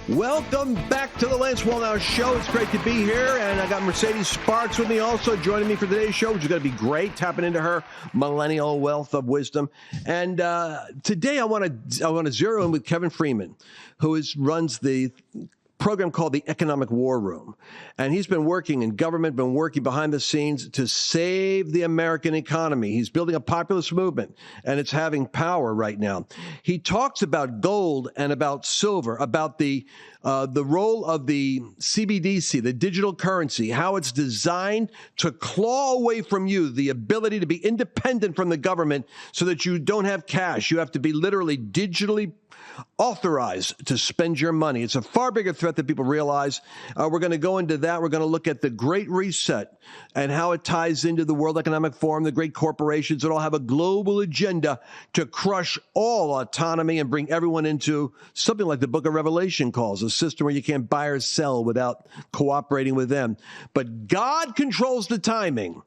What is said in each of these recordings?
Welcome back to the Lance Wallnau Show. It's great to be here, and I got Mercedes Sparks with me also joining me for today's show, which is going to be great, tapping into her millennial wealth of wisdom. And today I want to zero in with Kevin Freeman, who runs the program called the Economic War Room. And he's been working in government, been working behind the scenes to save the American economy. He's building a populist movement, and it's having power right now. He talks about gold and about silver, about the role of the CBDC, the digital currency, how it's designed to claw away from you the ability to be independent from the government so that you don't have cash. You have to be literally digitally authorized to spend your money. It's a far bigger threat than people realize. We're going to go into that. We're going to look at the Great Reset and how it ties into the World Economic Forum, the great corporations that all have a global agenda to crush all autonomy and bring everyone into something like the Book of Revelation calls, a system where you can't buy or sell without cooperating with them. But God controls the timing.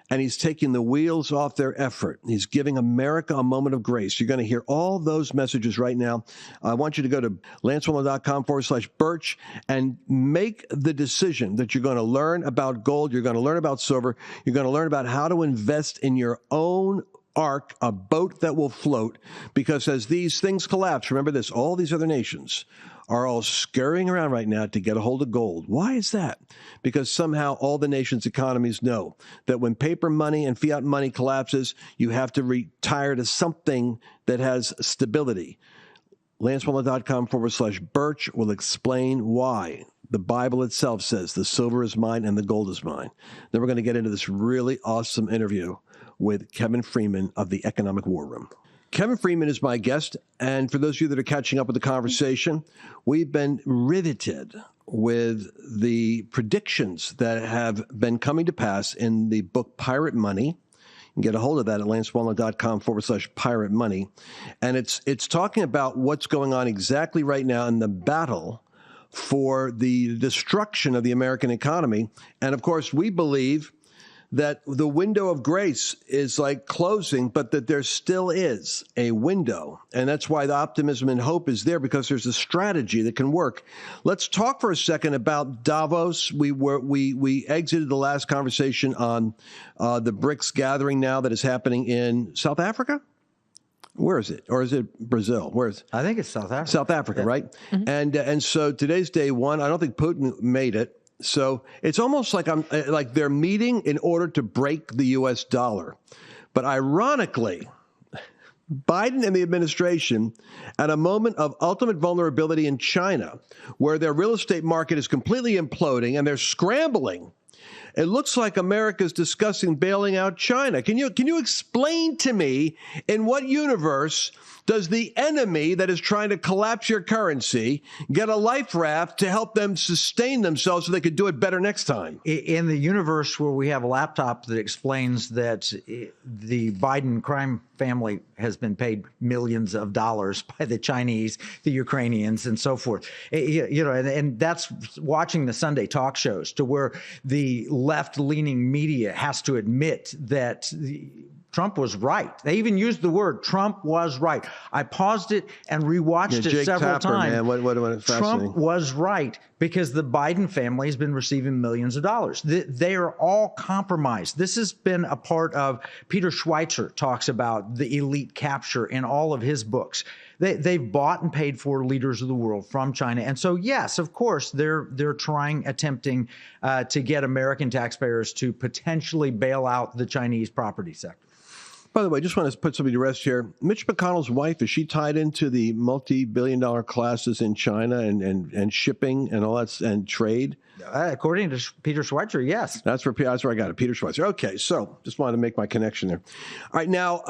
And he's taking the wheels off their effort. He's giving America a moment of grace. You're going to hear all those messages right now. I want you to go to lancewallnau.com/Birch and make the decision that you're going to learn about gold. You're going to learn about silver. You're going to learn about how to invest in your own ark, a boat that will float. Because as these things collapse, remember this, all these other nations are all scurrying around right now to get a hold of gold. Why is that? Because somehow all the nations' economies know that when paper money and fiat money collapses, you have to retire to something that has stability. LanceWallnau.com/Birch will explain why. The Bible itself says the silver is mine and the gold is mine. Then we're going to get into this really awesome interview with Kevin Freeman of the Economic War Room. Kevin Freeman is my guest, and for those of you that are catching up with the conversation, we've been riveted with the predictions that have been coming to pass in the book Pirate Money. You can get a hold of that at lancewallnau.com/pirate money. And it's talking about what's going on exactly right now in the battle for the destruction of the American economy. And of course, we believe that the window of grace is like closing, but that there still is a window. And that's why the optimism and hope is there, because there's a strategy that can work. Let's talk for a second about Davos. We exited the last conversation on the BRICS gathering now that is happening in South Africa. Where is it? Or is it Brazil? I think it's South Africa. South Africa, yeah. Right? Mm-hmm. And so today's day one. I don't think Putin made it. So it's almost like they're meeting in order to break the U.S. dollar. But ironically, Biden and the administration, at a moment of ultimate vulnerability in China, where their real estate market is completely imploding and they're scrambling, it looks like America's discussing bailing out China. Can you explain to me, in what universe does the enemy that is trying to collapse your currency get a life raft to help them sustain themselves so they could do it better next time? In the universe where we have a laptop that explains that the Biden crime family has been paid millions of dollars by the Chinese, the Ukrainians, and so forth. And that's watching the Sunday talk shows to where the left-leaning media has to admit that Trump was right. They even used the word Trump was right. I paused it and rewatched it several times. Man, what Trump was right because the Biden family has been receiving millions of dollars. They are all compromised. This has been a part of, Peter Schweitzer talks about the elite capture in all of his books. They've bought and paid for leaders of the world from China. And so, yes, of course, they're attempting to get American taxpayers to potentially bail out the Chinese property sector. By the way, I just want to put somebody to rest here. Mitch McConnell's wife, is she tied into the multi-billion-dollar classes in China and shipping and all that and trade? According to Peter Schweitzer, yes. That's where I got it, Peter Schweitzer. Okay, so just wanted to make my connection there. All right, now,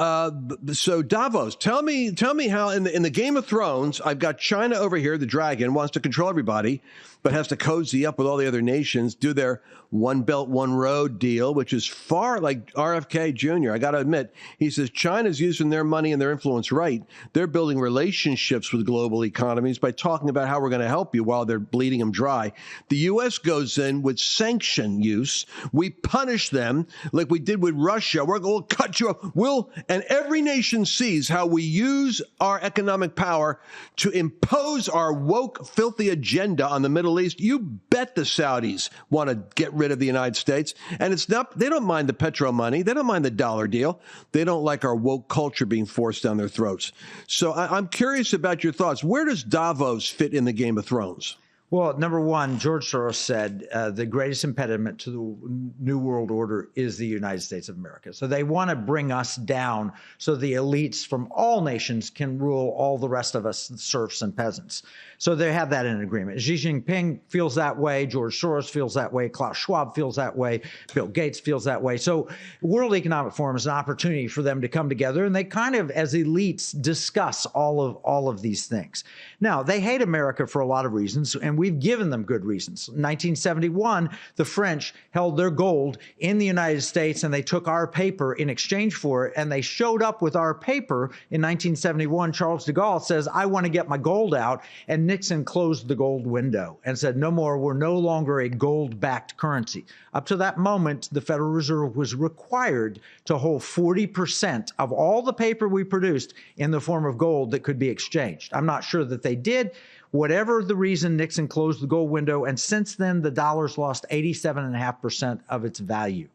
so Davos, tell me how in the Game of Thrones, I've got China over here, the dragon, wants to control everybody, but has to cozy up with all the other nations, do their one belt, one road deal, which is far like RFK Jr. I got to admit, He says China's using their money and their influence right. They're building relationships with global economies by talking about how we're going to help you while they're bleeding them dry. The U.S. goes in with sanction use. We punish them like we did with Russia. We'll cut you off. And every nation sees how we use our economic power to impose our woke, filthy agenda on the Middle East. You bet the Saudis want to get rid of the United States. And it's not, they don't mind the petro money. They don't mind the dollar deal. They don't like our woke culture being forced down their throats. So I'm curious about your thoughts. Where does Davos fit in the Game of Thrones? Well, number one, George Soros said the greatest impediment to the New World Order is the United States of America. So they want to bring us down so the elites from all nations can rule all the rest of us, serfs and peasants. So they have that in agreement. Xi Jinping feels that way. George Soros feels that way. Klaus Schwab feels that way. Bill Gates feels that way. So World Economic Forum is an opportunity for them to come together, and they kind of, as elites, discuss all of these things. Now, they hate America for a lot of reasons, and we've given them good reasons. In 1971, the French held their gold in the United States, and they took our paper in exchange for it, and they showed up with our paper in 1971. Charles de Gaulle says, I want to get my gold out, and Nixon closed the gold window and said, no more, we're no longer a gold-backed currency. Up to that moment, the Federal Reserve was required to hold 40% of all the paper we produced in the form of gold that could be exchanged. I'm not sure that they did. Whatever the reason, Nixon closed the gold window, and since then, the dollar's lost 87.5% of its value.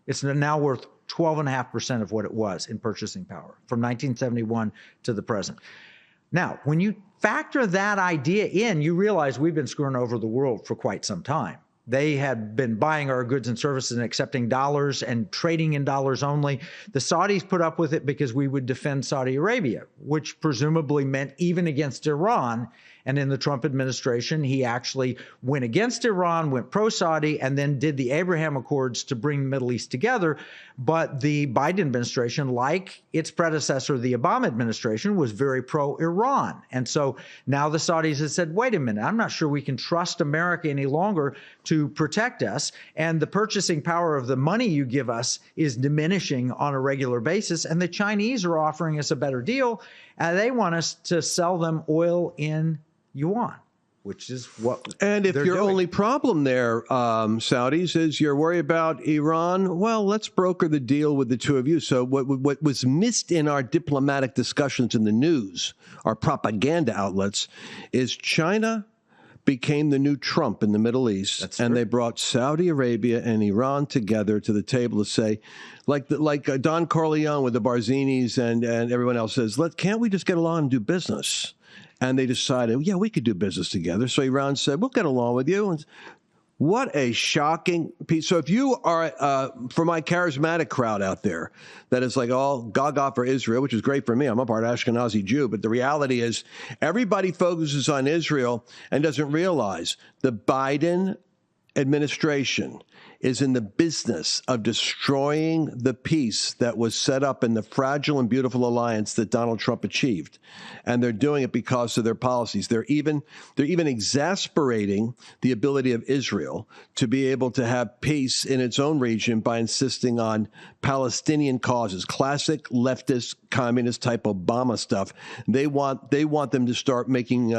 It's now worth 12.5% of what it was in purchasing power from 1971 to the present. Now, when you factor that idea in, you realize we've been screwing over the world for quite some time. They had been buying our goods and services and accepting dollars and trading in dollars only. The Saudis put up with it because we would defend Saudi Arabia, which presumably meant even against Iran. And in the Trump administration, he actually went against Iran, went pro-Saudi, and then did the Abraham Accords to bring the Middle East together. But the Biden administration, like its predecessor, the Obama administration, was very pro-Iran. And so now the Saudis have said, wait a minute, I'm not sure we can trust America any longer to protect us. And the purchasing power of the money you give us is diminishing on a regular basis. And the Chinese are offering us a better deal. They want us to sell them oil in yuan, which is what. And if your only problem there, Saudis, is you're worried about Iran, well, let's broker the deal with the two of you. So what was missed in our diplomatic discussions in the news, our propaganda outlets, is China became the new Trump in the Middle East. That's and true. They brought Saudi Arabia and Iran together to the table to say, like Don Corleone with the Barzinis and everyone else says, can't we just get along and do business? And they decided, yeah, we could do business together. So Iran said, we'll get along with you. And what a shocking piece. So if you are, for my charismatic crowd out there, that is like all gaga for Israel, which is great for me. I'm a part Ashkenazi Jew. But the reality is everybody focuses on Israel and doesn't realize the Biden administration is in the business of destroying the peace that was set up in the fragile and beautiful alliance that Donald Trump achieved. And they're doing it because of their policies. They're even exasperating the ability of Israel to be able to have peace in its own region by insisting on Palestinian causes, classic leftist, communist type Obama stuff. They want them to start making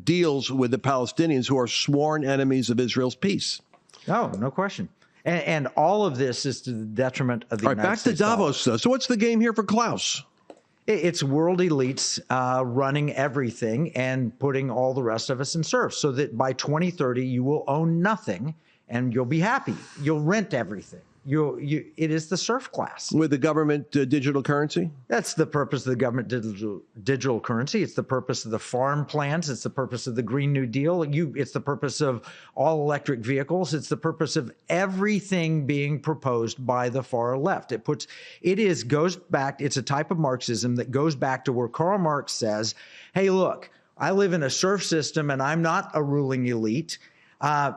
deals with the Palestinians, who are sworn enemies of Israel's peace. No question. And all of this is to the detriment of the United States. Back to Davos, though. So what's the game here for Klaus? It's world elites running everything and putting all the rest of us in serfs, so that by 2030 you will own nothing and you'll be happy. You'll rent everything. It is the serf class. With the government digital currency? That's the purpose of the government digital currency. It's the purpose of the farm plans. It's the purpose of the Green New Deal. It's the purpose of all electric vehicles. It's the purpose of everything being proposed by the far left. Goes back. It's a type of Marxism that goes back to where Karl Marx says, hey, look, I live in a serf system and I'm not a ruling elite.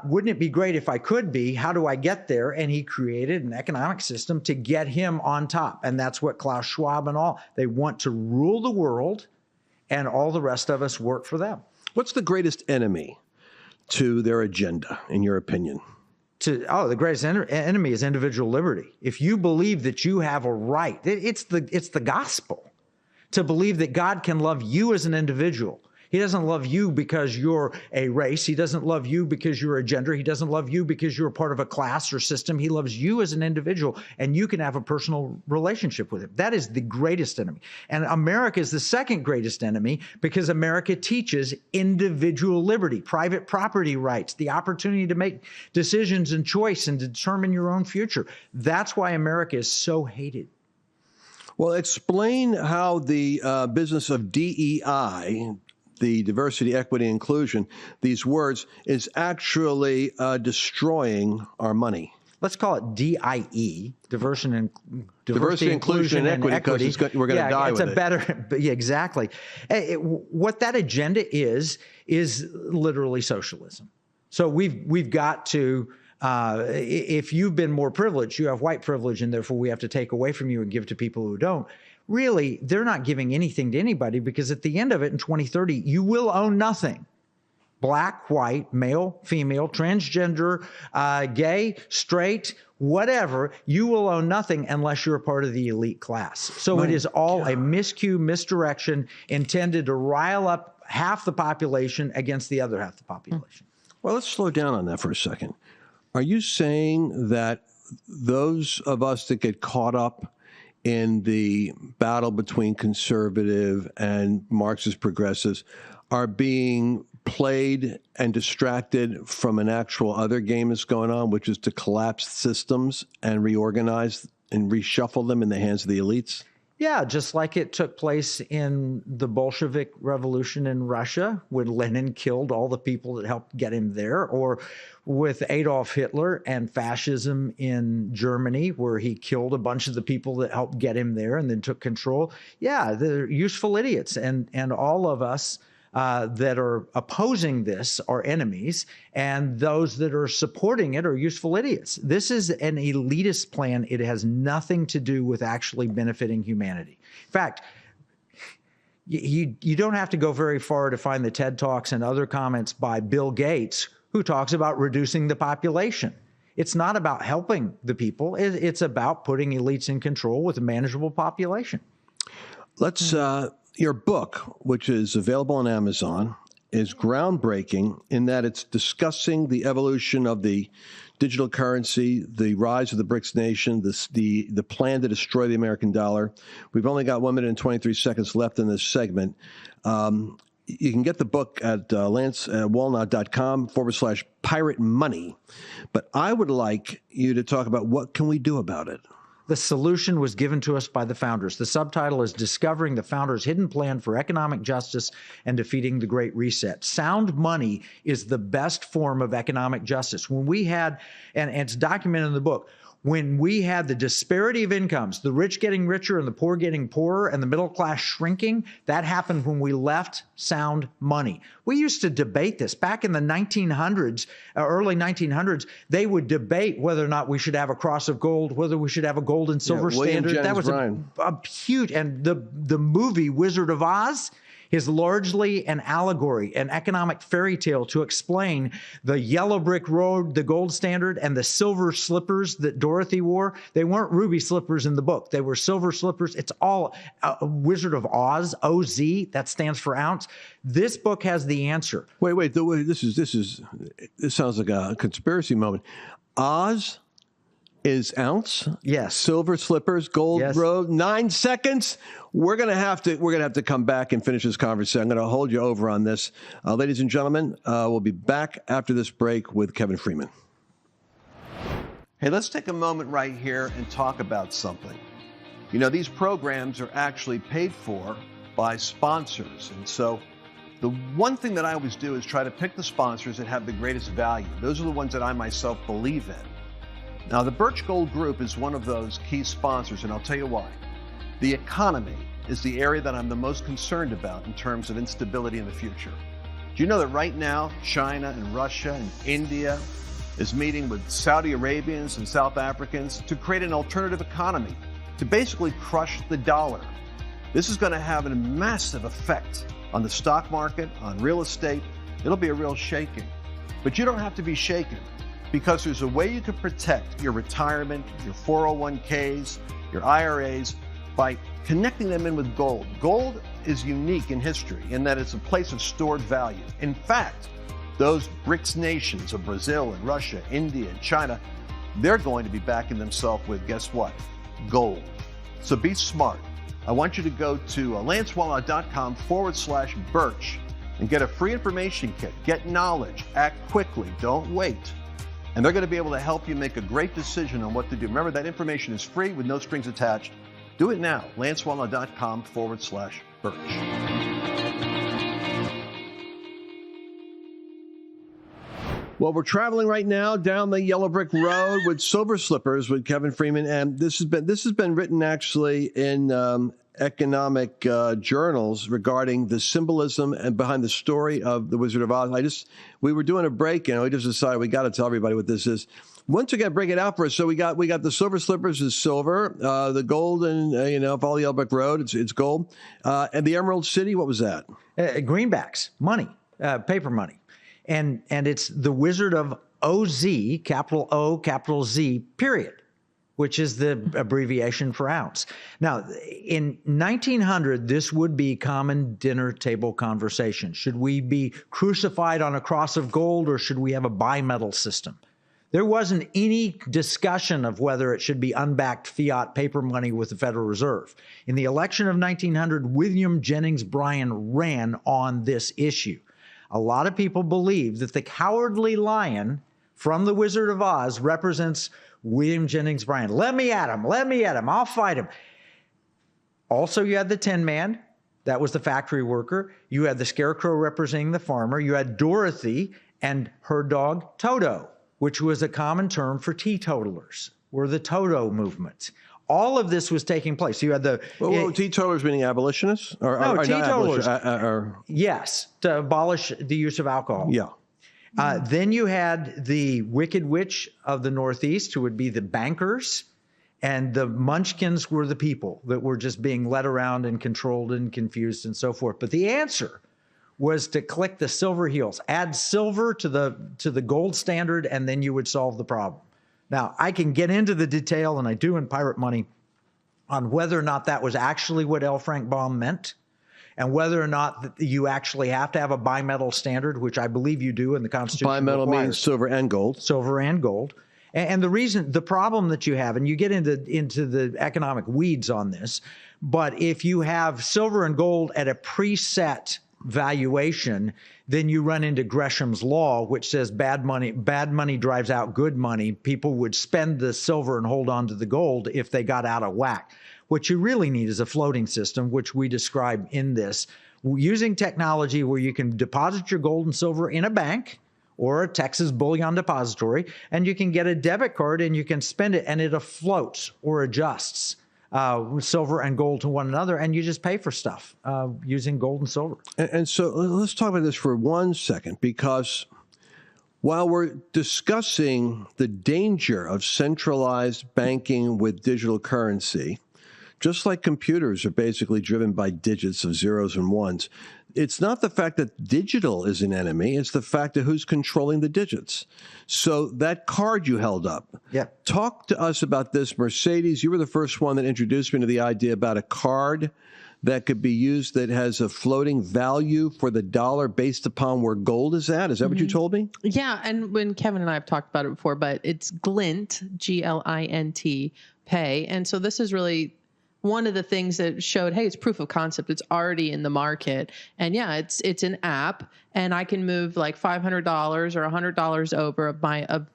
Wouldn't it be great if I could be? How do I get there? And he created an economic system to get him on top. And that's what Klaus Schwab and all, they want to rule the world, and all the rest of us work for them. What's the greatest enemy to their agenda, in your opinion? the greatest enemy is individual liberty. If you believe that you have a right, it's the gospel to believe that God can love you as an individual. He doesn't love you because you're a race. He doesn't love you because you're a gender. He doesn't love you because you're a part of a class or system. He loves you as an individual, and you can have a personal relationship with him. That is the greatest enemy. And America is the second greatest enemy because America teaches individual liberty, private property rights, the opportunity to make decisions and choice and determine your own future. That's why America is so hated. Well, explain how the business of DEI, the diversity, equity, inclusion, these words, is actually destroying our money. Let's call it DIE, diversity, inclusion, and equity, because we're going to die with it. Yeah, exactly. What that agenda is literally socialism. So we've got to, if you've been more privileged, you have white privilege, and therefore we have to take away from you and give to people who don't. Really, they're not giving anything to anybody, because at the end of it in 2030, you will own nothing. Black, white, male, female, transgender, gay, straight, whatever, you will own nothing unless you're a part of the elite class. So it is all a miscue, misdirection intended to rile up half the population against the other half the population. Well, let's slow down on that for a second. Are you saying that those of us that get caught up in the battle between conservative and Marxist progressives are being played and distracted from an actual other game that's going on, which is to collapse systems and reorganize and reshuffle them in the hands of the elites? Yeah, just like it took place in the Bolshevik Revolution in Russia when Lenin killed all the people that helped get him there, or with Adolf Hitler and fascism in Germany, where he killed a bunch of the people that helped get him there and then took control. Yeah, they're useful idiots. And all of us that are opposing this are enemies, and those that are supporting it are useful idiots. This is an elitist plan. It has nothing to do with actually benefiting humanity. In fact, you don't have to go very far to find the TED Talks and other comments by Bill Gates, who talks about reducing the population. It's not about helping the people. It's about putting elites in control with a manageable population. Let's your book, which is available on Amazon, is groundbreaking in that it's discussing the evolution of the digital currency, the rise of the BRICS nation, the plan to destroy the American dollar. We've only got 1 minute and 23 seconds left in this segment. You can get the book at lancewallnau.com/pirate money. But I would like you to talk about what can we do about it. The solution was given to us by the founders. The subtitle is Discovering the Founders' Hidden Plan for Economic Justice and Defeating the Great Reset. Sound money is the best form of economic justice. When we had, and it's documented in the book, when we had the disparity of incomes, the rich getting richer and the poor getting poorer and the middle class shrinking, that happened when we left sound money. We used to debate this. Back in the 1900s, early 1900s, they would debate whether or not we should have a cross of gold, whether we should have a gold and silver standard. That was a huge, and the movie Wizard of Oz is largely an allegory, an economic fairy tale to explain the yellow brick road, the gold standard, and the silver slippers that Dorothy wore. They weren't ruby slippers in the book. They were silver slippers. It's all Wizard of Oz, OZ, that stands for ounce. This book has the answer. Wait, this sounds like a conspiracy moment. Oz is ounce? Yes. Silver slippers, gold road, 9 seconds. We're gonna have to come back and finish this conversation. I'm gonna hold you over on this. Ladies and gentlemen, we'll be back after this break with Kevin Freeman. Hey, let's take a moment right here and talk about something. You know, these programs are actually paid for by sponsors. And so the one thing that I always do is try to pick the sponsors that have the greatest value. Those are the ones that I myself believe in. Now, the Birch Gold Group is one of those key sponsors, and I'll tell you why. The economy is the area that I'm the most concerned about in terms of instability in the future. Do you know that right now, China and Russia and India is meeting with Saudi Arabians and South Africans to create an alternative economy, to basically crush the dollar? This is going to have a massive effect on the stock market, on real estate. It'll be a real shaking. But you don't have to be shaken. because there's a way you can protect your retirement, your 401ks, your IRAs by connecting them in with gold. Gold is unique in history in that it's a place of stored value. In fact, those BRICS nations of Brazil and Russia, India and China, they're going to be backing themselves with, guess what? Gold. So be smart. I want you to go to lancewallnau.com/Birch and get a free information kit. Get knowledge, act quickly, don't wait. And they're going to be able to help you make a great decision on what to do. Remember, that information is free with no strings attached. Do it now, lancewallnau.com/Birch. Well, we're traveling right now down the yellow brick road with Silver Slippers with Kevin Freeman, and this has been written actually in economic journals regarding the symbolism and behind the story of the Wizard of Oz. We were doing a break, we just decided we got to tell everybody what this is. Once again, break it out for us. So we got the Silver Slippers is silver, the gold, and follow the yellow brick road, it's gold, and the Emerald City. What was that? Greenbacks, money, paper money. And it's the Wizard of OZ, capital O, capital Z, period, which is the abbreviation for ounce. Now, in 1900, this would be common dinner table conversation. Should we be crucified on a cross of gold, or should we have a bimetal system? There wasn't any discussion of whether it should be unbacked fiat paper money with the Federal Reserve. In the election of 1900, William Jennings Bryan ran on this issue. A lot of people believe that the cowardly lion from the Wizard of Oz represents William Jennings Bryan. Let me at him. I'll fight him. Also, you had the Tin Man. That was the factory worker. You had the Scarecrow representing the farmer. You had Dorothy and her dog Toto, which was a common term for teetotalers, or the Toto movement. All of this was taking place. So you had the... Well, teetotalers meaning abolitionists? Teetotalers. Yes, to abolish the use of alcohol. Yeah. Then you had the Wicked Witch of the Northeast, who would be the bankers, and the Munchkins were the people that were just being led around and controlled and confused and so forth. But the answer was to click the silver heels, add silver to the gold standard, and then you would solve the problem. Now, I can get into the detail, and I do in Pirate Money, on whether or not that was actually what L. Frank Baum meant, and whether or not you actually have to have a bimetal standard, which I believe you do in the Constitution. Bimetal means silver and gold. Silver and gold. And the problem that you have, and you get into the economic weeds on this, but if you have silver and gold at a preset valuation, then you run into Gresham's law, which says bad money drives out good money. People would spend the silver and hold on to the gold if they got out of whack. What you really need is a floating system, which we describe in this, using technology where you can deposit your gold and silver in a bank or a Texas bullion depository, and you can get a debit card and you can spend it, and it floats or adjusts silver and gold to one another, and you just pay for stuff using gold and silver. And so let's talk about this for 1 second, because while we're discussing the danger of centralized banking with digital currency, just like computers are basically driven by digits of zeros and ones, it's not the fact that digital is an enemy, it's the fact of who's controlling the digits. So that card you held up, talk to us about this. Mercedes, you were the first one that introduced me to the idea about a card that could be used that has a floating value for the dollar based upon where gold is at. Is that what you told me? Yeah, and when Kevin and I have talked about it before, but it's Glint, Glint, pay. And so this is really one of the things that showed, hey, it's proof of concept. It's already in the market. And yeah, it's an app, and I can move like $500 or $100 over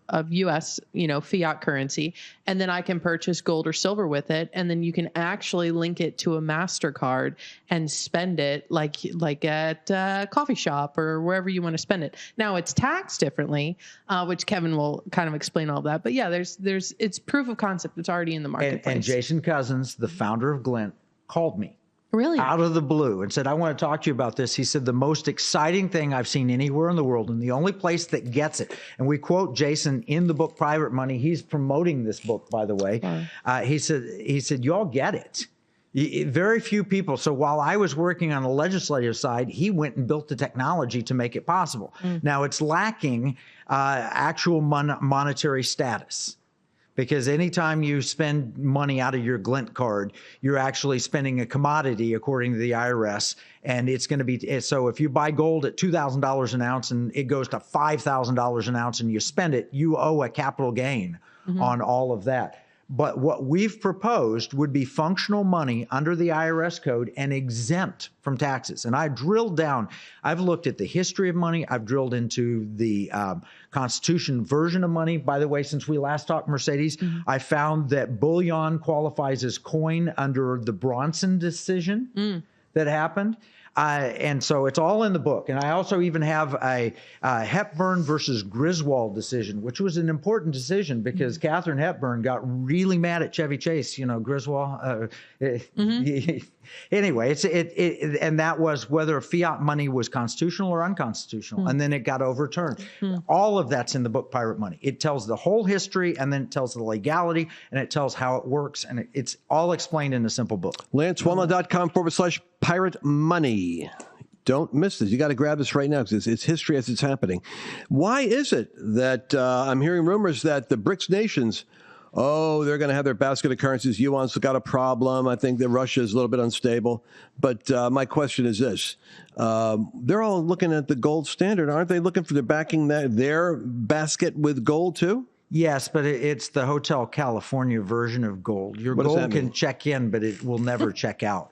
of US, fiat currency. And then I can purchase gold or silver with it. And then you can actually link it to a MasterCard and spend it like at a coffee shop or wherever you want to spend it. Now it's taxed differently, which Kevin will kind of explain all that. But yeah, it's proof of concept. It's already in the marketplace. And Jason Cousins, the founder of Glint, called me. Really? Out of the blue, and said, I want to talk to you about this. He said, the most exciting thing I've seen anywhere in the world, and the only place that gets it. And we quote Jason in the book Private Money. He's promoting this book, by the way. He said, y'all get it. Very few people. So while I was working on the legislative side, he went and built the technology to make it possible. Now it's lacking actual monetary status. Because anytime you spend money out of your Glint card, you're actually spending a commodity according to the IRS. And it's going to be, so if you buy gold at $2,000 an ounce and it goes to $5,000 an ounce and you spend it, you owe a capital gain on all of that. But what we've proposed would be functional money under the IRS code and exempt from taxes. And I drilled down, I've looked at the history of money. I've drilled into the Constitution version of money. By the way, since we last talked, Mercedes, I found that bullion qualifies as coin under the Bronson decision that happened. And so it's all in the book. And I also even have a Hepburn versus Griswold decision, which was an important decision because Katharine Hepburn got really mad at Chevy Chase. You know, Griswold. Anyway, and that was whether fiat money was constitutional or unconstitutional. And then it got overturned. All of that's in the book, Pirate Money. It tells the whole history, and then it tells the legality, and it tells how it works. And it's all explained in a simple book. LanceWallnau.com/pirate money. Don't miss this. You got to grab this right now because it's history as it's happening. Why is it that I'm hearing rumors that the BRICS nations, they're going to have their basket of currencies. Yuan's got a problem. I think that Russia is a little bit unstable. But my question is this. They're all looking at the gold standard. Aren't they looking for backing their basket with gold too? Yes, but it's the Hotel California version of gold. Your gold can check in, but it will never check out.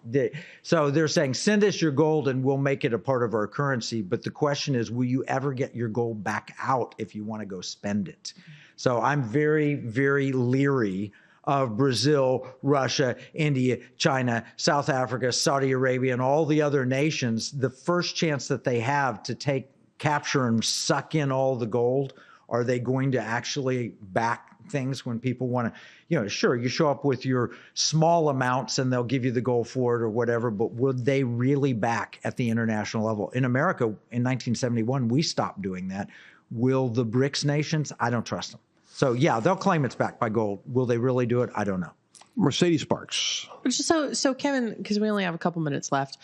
So they're saying, send us your gold and we'll make it a part of our currency. But the question is, will you ever get your gold back out if you want to go spend it? So I'm very, very leery of Brazil, Russia, India, China, South Africa, Saudi Arabia, and all the other nations. The first chance that they have to capture and suck in all the gold, are they going to actually back things when people want to, sure, you show up with your small amounts and they'll give you the gold for it or whatever, but would they really back at the international level? In America, in 1971, we stopped doing that. Will the BRICS nations? I don't trust them. So, yeah, they'll claim it's backed by gold. Will they really do it? I don't know. Mercedes Sparks. So Kevin, because we only have a couple minutes left,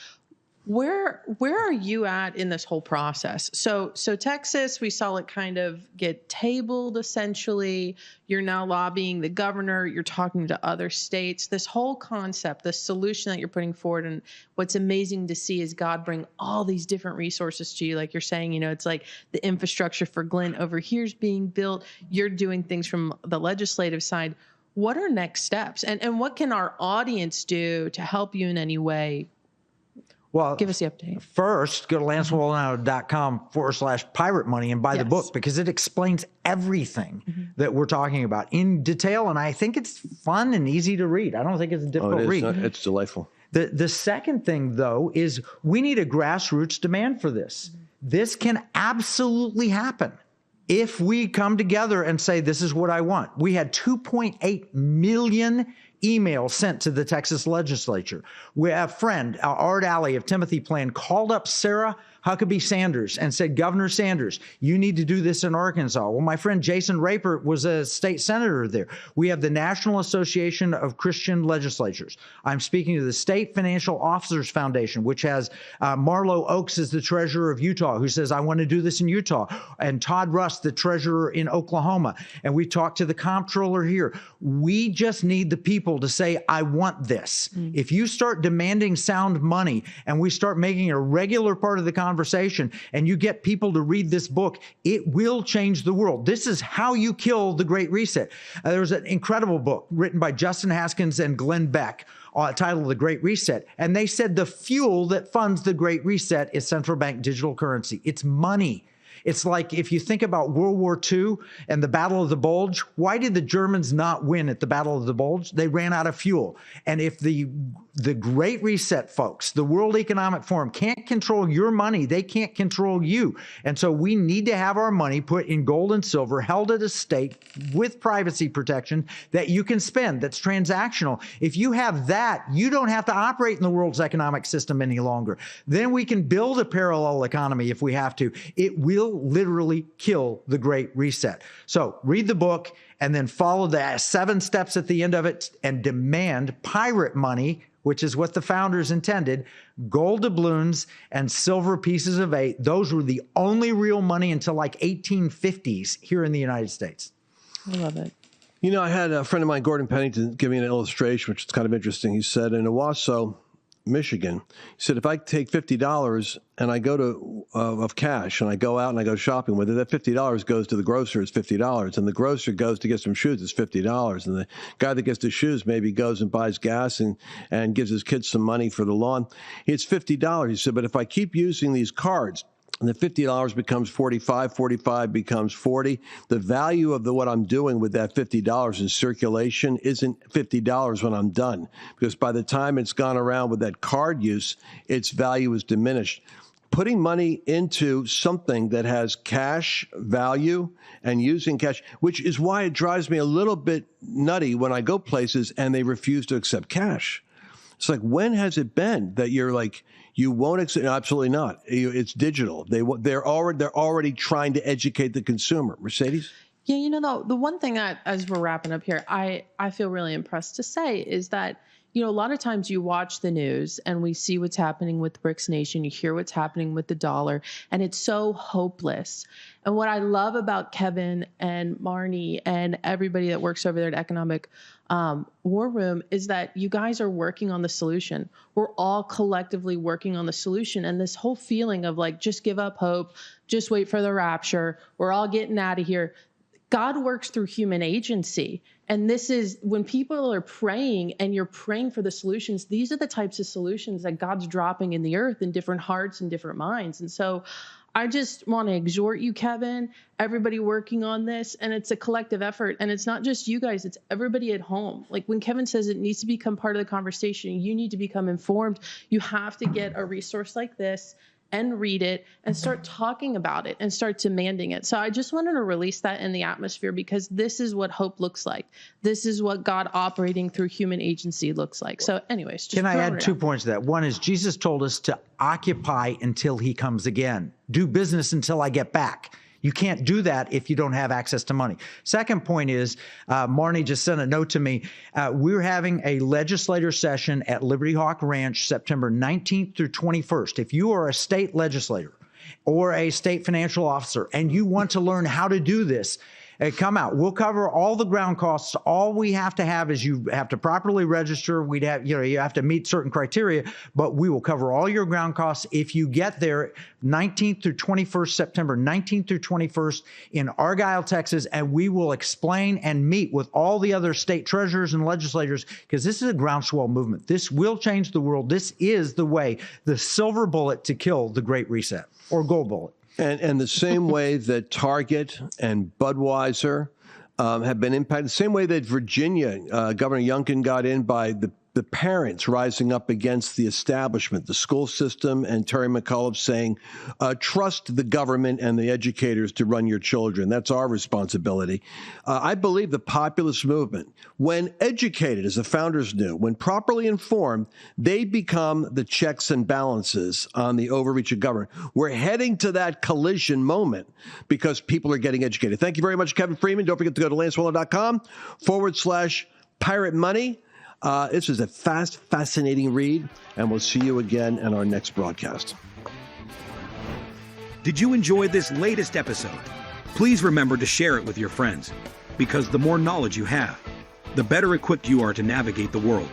where are you at in this whole process? So Texas, we saw it kind of get tabled essentially. You're now lobbying the governor. You're talking to other states. This whole concept, the solution that you're putting forward, and what's amazing to see is God bring all these different resources to you. Like you're saying, it's like the infrastructure for Glint over here is being built. You're doing things from the legislative side. What are next steps? And what can our audience do to help you in any way? Well, give us the update. First, go to lancewallnau.com/pirate money and buy the book because it explains everything that we're talking about in detail. And I think it's fun and easy to read. I don't think it's a difficult read. It's delightful. The second thing, though, is we need a grassroots demand for this. This can absolutely happen if we come together and say, this is what I want. We had 2.8 million email sent to the Texas legislature. We have a friend, Art Alley of Timothy Plan, called up Sarah Huckabee Sanders and said, Governor Sanders, you need to do this in Arkansas. Well, my friend Jason Raper was a state senator there. We have the National Association of Christian Legislatures. I'm speaking to the State Financial Officers Foundation, which has Marlo Oaks as the treasurer of Utah, who says, I want to do this in Utah. And Todd Rust, the treasurer in Oklahoma. And we talked to the comptroller here. We just need the people to say, I want this. If you start demanding sound money and we start making it a regular part of the conversation and you get people to read this book, it will change the world. This is how you kill the Great Reset. There was an incredible book written by Justin Haskins and Glenn Beck titled The Great Reset. And they said the fuel that funds the Great Reset is central bank digital currency. It's money. It's like if you think about World War II and the Battle of the Bulge, why did the Germans not win at the Battle of the Bulge? They ran out of fuel. And if the Great Reset folks, the World Economic Forum, can't control your money, they can't control you. And so we need to have our money put in gold and silver, held at a stake with privacy protection that you can spend, that's transactional. If you have that, you don't have to operate in the world's economic system any longer. Then we can build a parallel economy if we have to. It will literally kill the Great Reset. So read the book and then follow the 7 steps at the end of it and demand pirate money which is what the founders intended, gold doubloons and silver pieces of 8, those were the only real money until like 1850s here in the United States. I love it. You know, I had a friend of mine, Gordon Pennington, give me an illustration, which is kind of interesting. He said in Owasso, Michigan, he said, if I take $50 and I go to of cash and I go out and I go shopping with it, that $50 goes to the grocer, it's $50, and the grocer goes to get some shoes, it's $50, and the guy that gets the shoes maybe goes and buys gas and gives his kids some money for the lawn. It's $50. He said, but if I keep using these cards, and the $50 becomes $45, $45 becomes $40. The value of what I'm doing with that $50 in circulation isn't $50 when I'm done, because by the time it's gone around with that card use, its value is diminished. Putting money into something that has cash value and using cash, which is why it drives me a little bit nutty when I go places and they refuse to accept cash. It's like, when has it been that you're like, you won't accept? No, absolutely not. It's digital. They're already trying to educate the consumer. Mercedes? Yeah, you know, the one thing that, as we're wrapping up here, I feel really impressed to say is that, you know, a lot of times you watch the news and we see what's happening with the BRICS nation, you hear what's happening with the dollar, and it's so hopeless. And what I love about Kevin and Marnie and everybody that works over there at Economic War Room is that you guys are working on the solution. We're all collectively working on the solution. And this whole feeling of like, just give up hope, just wait for the rapture, we're all getting out of here. God works through human agency. And this is when people are praying and you're praying for the solutions, these are the types of solutions that God's dropping in the earth in different hearts and different minds. And so I just want to exhort you, Kevin, everybody working on this, and it's a collective effort. And it's not just you guys, it's everybody at home. Like when Kevin says it needs to become part of the conversation, you need to become informed. You have to get a resource like this and read it and start talking about it and start demanding it. So I just wanted to release that in the atmosphere, because this is what hope looks like. This is what God operating through human agency looks like. So anyways, just can I add 2 points to that? One is Jesus told us to occupy until he comes again. Do business until I get back. You can't do that if you don't have access to money. Second point is, Marnie just sent a note to me. We're having a legislator session at Liberty Hawk Ranch, September 19th through 21st. If you are a state legislator or a state financial officer and you want to learn how to do this, come out. We'll cover all the ground costs. All we have to have is you have to properly register. We'd have, you have to meet certain criteria, but we will cover all your ground costs. If you get there 19th through 21st, September 19th through 21st in Argyle, Texas, and we will explain and meet with all the other state treasurers and legislators, because this is a groundswell movement. This will change the world. This is the way, the silver bullet to kill the Great Reset, or gold bullet. And the same way that Target and Budweiser have been impacted, the same way that Virginia, Governor Youngkin got in by the parents rising up against the establishment, the school system, and Terry McAuliffe saying, trust the government and the educators to run your children. That's our responsibility. I believe the populist movement, when educated, as the founders knew, when properly informed, they become the checks and balances on the overreach of government. We're heading to that collision moment because people are getting educated. Thank you very much, Kevin Freeman. Don't forget to go to lancewallnau.com/pirate money. This is a fascinating read, and we'll see you again in our next broadcast. Did you enjoy this latest episode? Please remember to share it with your friends, because the more knowledge you have, the better equipped you are to navigate the world.